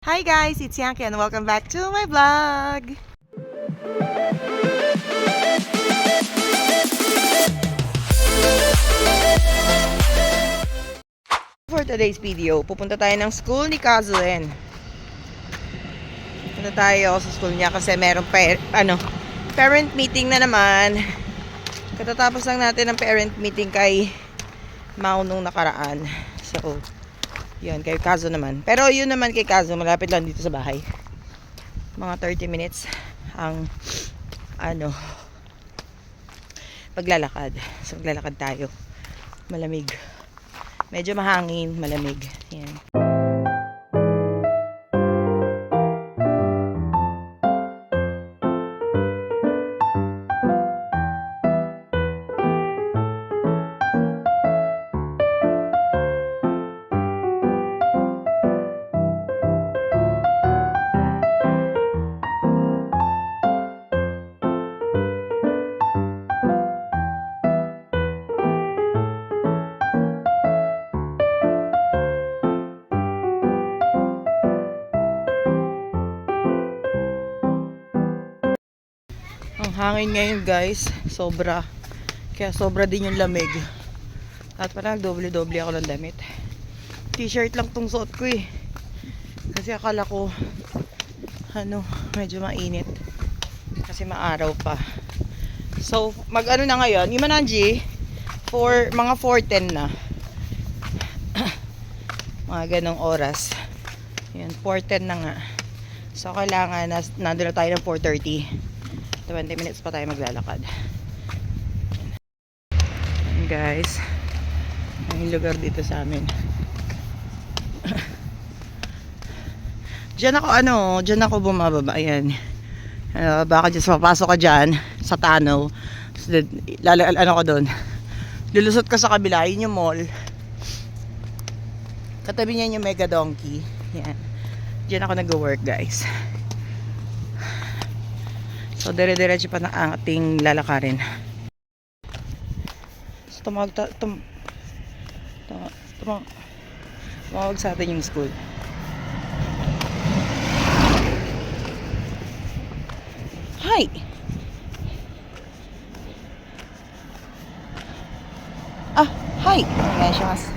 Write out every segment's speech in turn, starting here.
Hi guys, it's Yankee and welcome back to my vlog! For today's video, pupunta tayo ng school ni Kazulen. Pupunta tayo sa school niya kasi merong parent meeting na naman. Katatapos lang natin ng parent meeting kay Mau nung nakaraan. So, yun, kay Kazo naman. Pero yun naman kay Kazo, malapit lang dito sa bahay. Mga 30 minutes ang paglalakad. So, maglalakad tayo. Malamig. Medyo mahangin, malamig. Yan. Ang hangin ngayon guys, sobra. Kaya sobra din yung lamig. At parang doble-doble ako ng damit. T-shirt lang tong suot ko eh. Kasi akala ko medyo mainit. Kasi maaraw pa. So, mag-ano na ngayon, Imananji, for mga 4:10 na. Mga ganong oras. Yan, 4:10 na nga. So, kailangan nandun na tayo ng 4:30. 20 minutes pa tayo maglalakad. Ayan guys, ang lugar dito sa amin. Diyan ako bumababa. Ayan. Baka just papasok ka dyan sa tunnel. So, ko doon. Lulusot ka sa kabila, yun yung mall. Katabi niyan yung Mega Donkey. Yan. Diyan ako nag-work guys. So, dire-diretso pa na ang ating lalakarin. So, tumawag sa atin yung school. Hi! Hi! Onegaishimasu.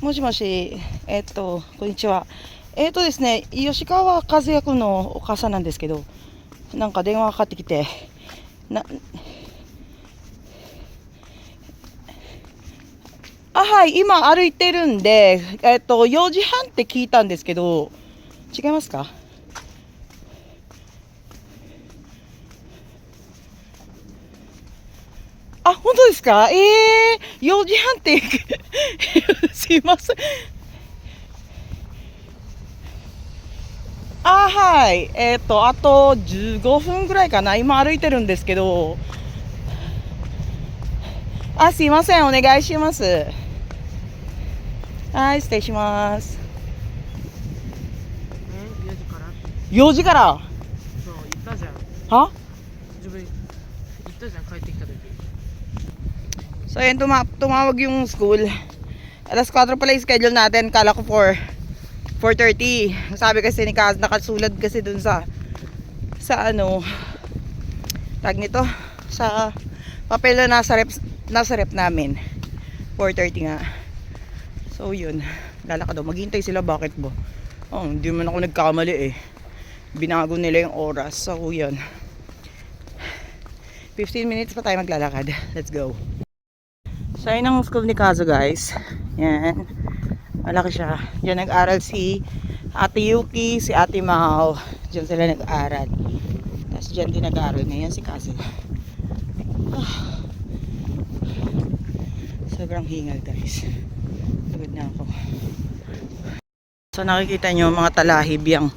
もしもし、こんにちは。ですね、吉川和也のお母さんなんですけど、なんか電話がかかってきて、はい、今歩いてるんで、4時半って聞いたんですけど、違いますか？本当ですか？4時半ってすいません。はい。あと15分ぐらいかな。今歩いてるんですけど。すいません。お願いします。はい、失礼します。4時から？4時から？そう、言ったじゃん。は？自分言ったじゃん、帰ってきた時。So, ayun, tumawag yung school. Alas 4 pala yung schedule natin. Kala ko 4:30. Sabi kasi ni Kaz, nakasulat kasi dun sa tag nito, sa papel na nasa rep namin. 4:30 nga. So, yun. Lalakad daw. Maghintay sila. Bakit ba? Hindi man ako nagkamali eh. Binago nila yung oras. So, yun. 15 minutes pa tayo maglalakad. Let's go. So, yun ang school ni Kazo guys. Yan. Malaki siya. Diyan nag-aral si Ate Yuki, si Ate Mau. Diyan sila nag-aral. Tapos diyan din nag-aral ngayon si Kazo. Sobrang hingal guys. Pagod na ako. So, nakikita nyo mga talahib yung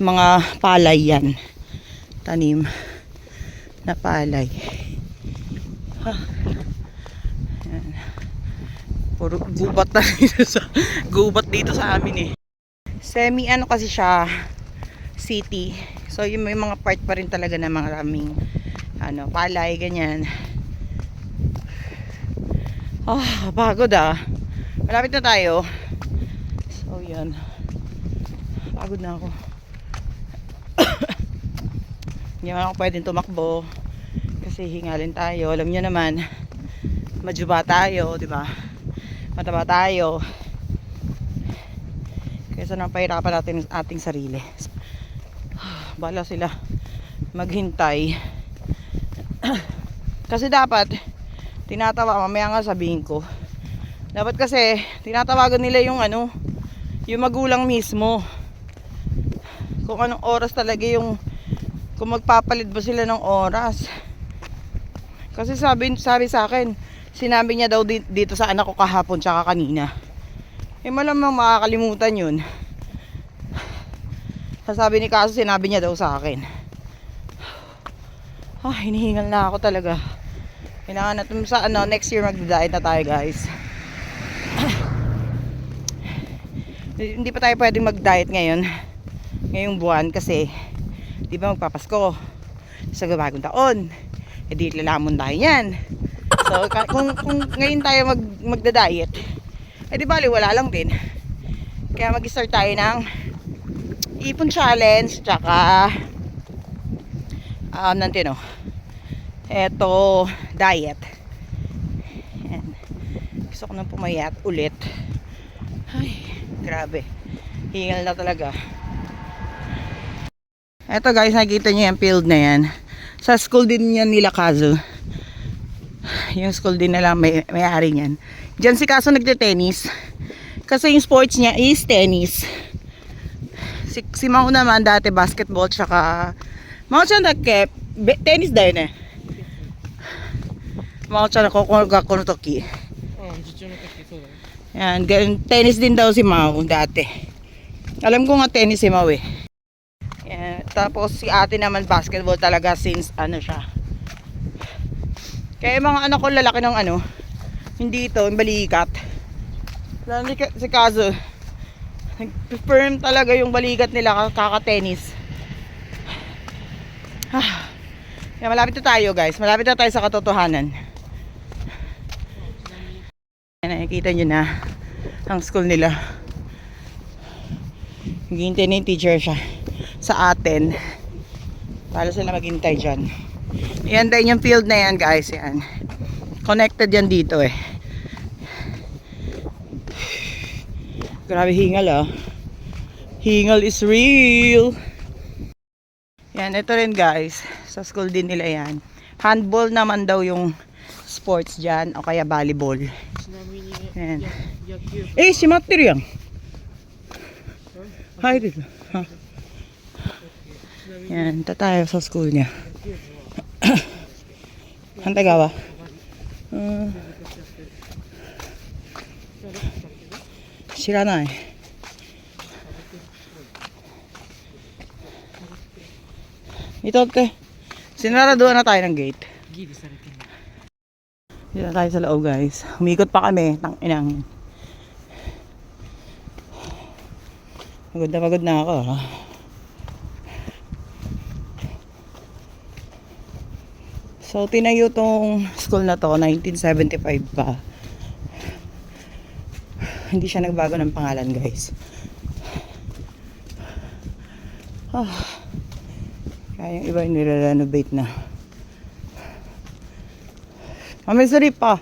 mga palay yan. Tanim na palay. Puro gubat na dito sa amin eh. Semi kasi siya city. So yung may mga part pa rin talaga na maraming palay ganyan. Pagod ah. Malapit na tayo. So yan. Pagod na ako. Hindi naman ako pwedeng tumakbo. Kasi hingalin tayo. Alam niyo naman, majuba tayo, di ba? Mataba tayo. Kaysa nang pahirapan natin ang ating sarili. Bala sila maghintay. Kasi dapat mamaya nga sabihin ko. Dapat kasi tinatawagan nila yung yung magulang mismo. Kung anong oras talaga kung magpapalit ba sila ng oras. Kasi sabi sa akin, sinabi niya daw dito sa anak ko kahapon tsaka kanina. Malamang makakalimutan yun. Sabi ni Kaso, sinabi niya daw sa akin. Hinihingal na ako talaga. Kailangan natin sa next year magda-diet na tayo, guys. Hindi pa tayo pwedeng mag-diet ngayong buwan kasi di ba magpapasko sa bagong taon. Di lalamon tayo yan. So kung ngayon tayo magda-diet, di bali wala lang din. Kaya mag-start tayo ng ipon challenge tsaka eto diet. Yan. Gusto ko nang pumayat ulit. Ay, grabe. Hingal na talaga. Eto guys, nakikita nyo yung field na yan. Sa school din yan nila Kazo. Yung school din nila may-ari niyan. Diyan si Kaso nagte-tennis. Kasi yung sports niya is tennis. Si Mau naman dati basketball tsaka Mau siya tennis dahil Mau siya nakukuha toki. Yan, tennis din daw si Mau dati. Alam ko nga tennis si Mau eh. Yan, tapos si ate naman basketball talaga since siya. Kaya yung mga anak ko lalaki ng hindi ito, yung balikat. Lalo si Kazo, nag-firm talaga yung balikat nila kaka-tennis. Kaya malapit na tayo guys, malapit na tayo sa katotohanan. Nakikita nyo na ang school nila. Naghihintay na yung teacher siya sa atin para sila maghintay dyan. Yan din yung field na yan guys. Yan. Connected yan dito eh. Grabe hingal ah. Hingal is real. Yan, ito rin guys. Sa school din nila yan. Handball naman daw yung sports dyan o kaya volleyball. Yan. Shimatte yan. Hi dito. Yan, tayo sa school niya. Hantagawa. Shiranai. Ito te. Sinaraduan na tayo ng gate. Dito na tayo sa loob guys. Umikot pa kami. Tang-inang. Pagod na ako. So, tinayo tong school na to, 1975 pa. Hindi siya nagbago ng pangalan, guys. Kaya yung iba nire-renovate na. May sarip pa.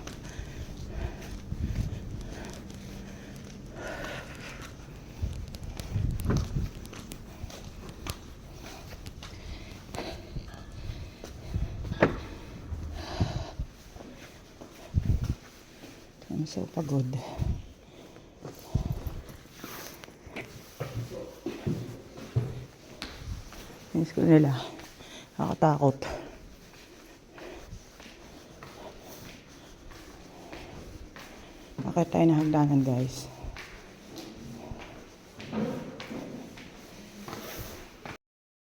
I'm so pagod. Yung school nila. Nakakatakot. Bakit tayo na hagdanan guys?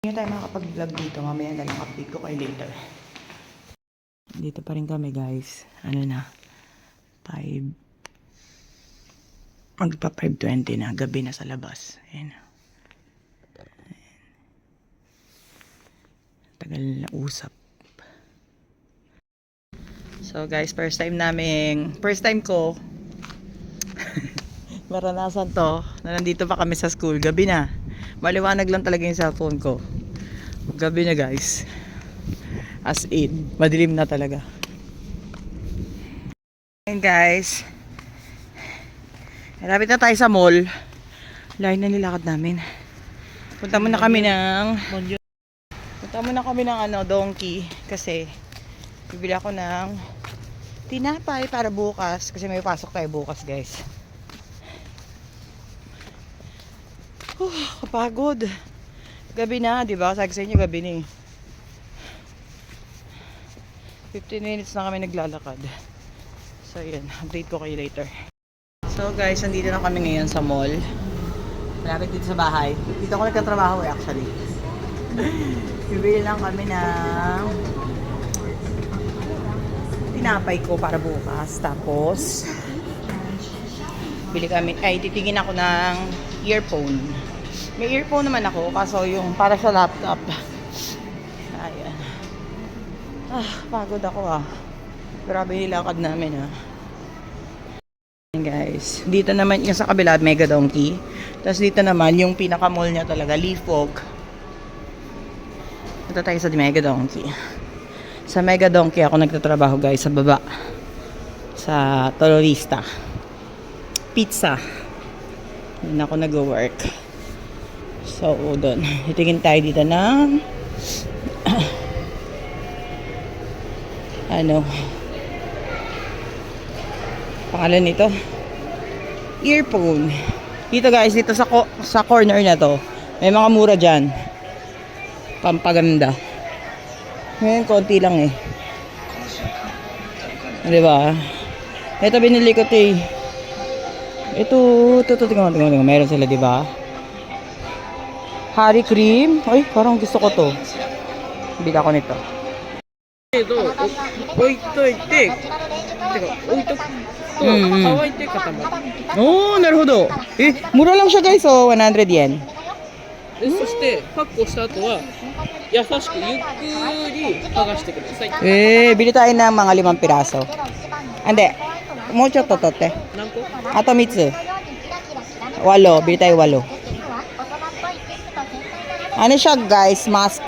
Hindi tayo makapag-vlog dito. Mamaya na lang update ko kayo later. Dito pa rin kami guys. Na? 5. Magpa 5:20 na. Gabi na sa labas. Ayan. Tagal na usap. So guys, first time ko maranasan to na nandito pa kami sa school. Gabi na. Maliwanag lang talaga yung cellphone ko. Gabi na guys. As in, madilim na talaga. And guys, malapit na tayo sa mall. Layo na nilakad namin. Punta muna kami ng Donkey kasi bibili ako ng tinapay para bukas kasi may pasok tayo bukas guys. Kapagod. Gabi na, di ba? Sabi sa inyo gabi na eh. 15 minutes na kami naglalakad. So yun, update ko kayo later. So guys, nandito na kami ngayon sa mall. Malapit dito sa bahay. Dito ako nagtatrabaho actually. Bibili lang kami ng tinapay ko para bukas. Tapos titingin ako ng earphone. May earphone naman ako, kaso yung para sa laptop. Ayan. Pagod ako Grabe nilakad namin Ayan guys. Dito naman yung sa kabila, Mega Donkey. Tapos dito naman, yung pinaka-mall niya talaga, Leaf Walk. Punta tayo sa Mega Donkey. Sa Mega Donkey ako nagtatrabaho guys, sa baba. Sa Tororista. Pizza. Doon ako nag-work. So, doon. Titingin tayo dito ng pangalan nito? Earphone. Dito guys, dito sa corner na to, may mga mura dyan. Pampaganda. Ngayon, konti lang eh. Diba? Ito binili ko Ito, tingnan. Meron sila, diba? Hari cream. Ay, parang gusto ko to. Bila ko nito. Oh, naruhodo. Mura lang siya guys. 100 yen. そしてパックをした後は優しくゆっくり剥がしてください。bili tayo ng mga 5 piraso. Hindi. Mo chotto to te. 何個？ Ato mitsu. 8. Bili tayo 8. Ano siya guys? Mask.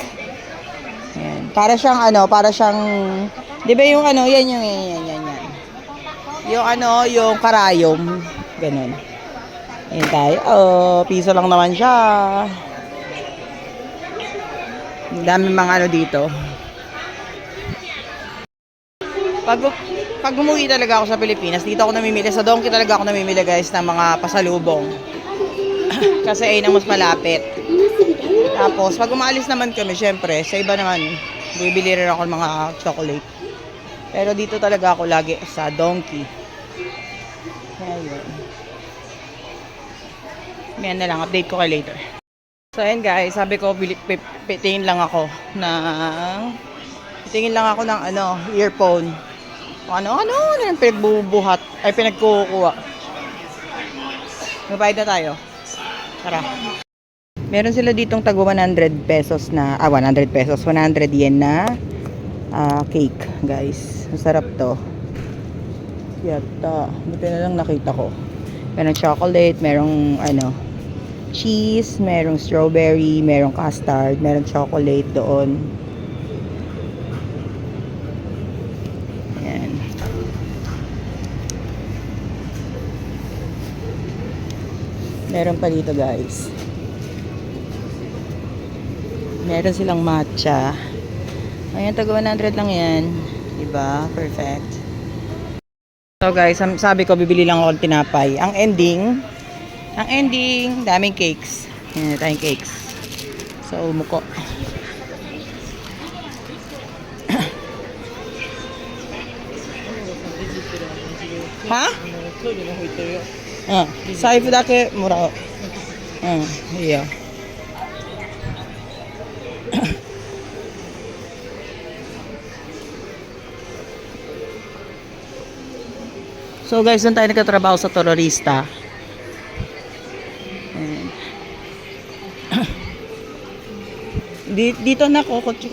Ayan. Para siyang, di ba yung yan. Yung karayom. Ganun. Ayan tayo. Piso lang naman siya. Ang dami mga dito. Pag umuwi talaga ako sa Pilipinas, dito ako namimili. Sa Donkey talaga ako namimili guys ng mga pasalubong. Kasi ayun ang mas malapit. Tapos, pag umaalis naman kami, syempre, sa iba naman, bibili rin ako ng mga chocolate. Pero dito talaga ako lagi sa Donkey. Ayun. Yan na lang, update ko kayo later. So, ayun guys, sabi ko, tingin lang ako ng earphone. Ano yung pinagbubuhat, ay pinagkukuha. Magbayad na tayo. Tara. Meron sila ditong tag 100 pesos na 100 yen na cake, guys. Masarap to. Yata. Buti na lang nakita ko. Merong chocolate, merong cheese, merong strawberry, merong custard, merong chocolate doon. Ayan. Meron pa dito, guys. Meron silang matcha. Ayan, tag 100 lang yan. Diba? Perfect. So guys, sabi ko bibili lang ako ng tinapay. Ang ending, daming cakes. Ayan, tayong cakes. So, muko. Ha? Saifu dake murao. Iya. So guys, doon tayo nagtatrabaho sa Tororista. Dito na ako, kotse.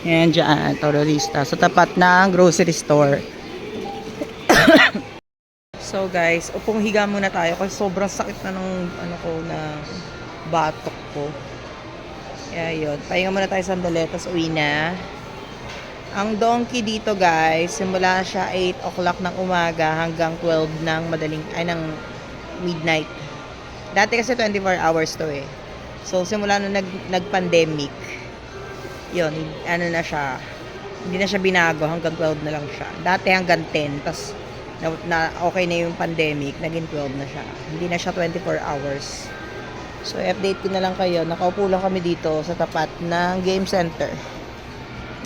Yan dyan, Torolista. Sa tapat ng grocery store. So guys, upong higa muna tayo kasi sobrang sakit na nung na batok ko. Kaya yun, pahinga muna tayo sandali, tapos uwi na. Ang donkey dito guys, simula siya 8 o'clock ng umaga hanggang 12 ng ng midnight. Dati kasi 24 hours to eh. So simula nung nag-pandemic, yun, na siya, hindi na siya binago, hanggang 12 na lang siya. Dati hanggang 10, tapos na okay na yung pandemic, naging 12 na siya. Hindi na siya 24 hours. So, i-update ko na lang kayo. Nakaupo lang kami dito sa tapat ng game center.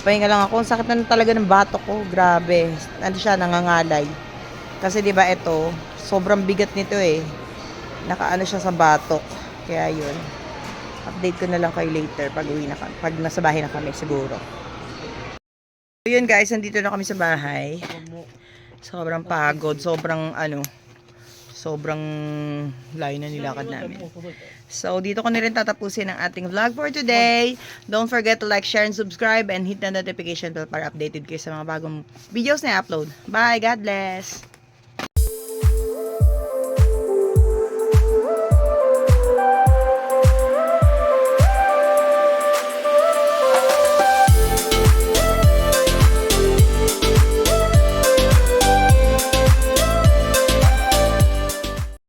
Pahinga lang ako. Ang sakit na talaga ng batok ko. Grabe. Ano siya, nangangalay. Kasi di ba ito, sobrang bigat nito eh. Nakaano siya sa batok. Kaya yun. Update ko na lang kayo later pag uwi na kami. Pag nasa bahay na kami siguro. So yun guys, nandito na kami sa bahay. Sobrang pagod, sobrang sobrang layo na nilakad namin. So, dito ko na rin tatapusin ang ating vlog for today. Don't forget to like, share, and subscribe, and hit the notification bell para updated kayo sa mga bagong videos na i-upload. Bye! God bless!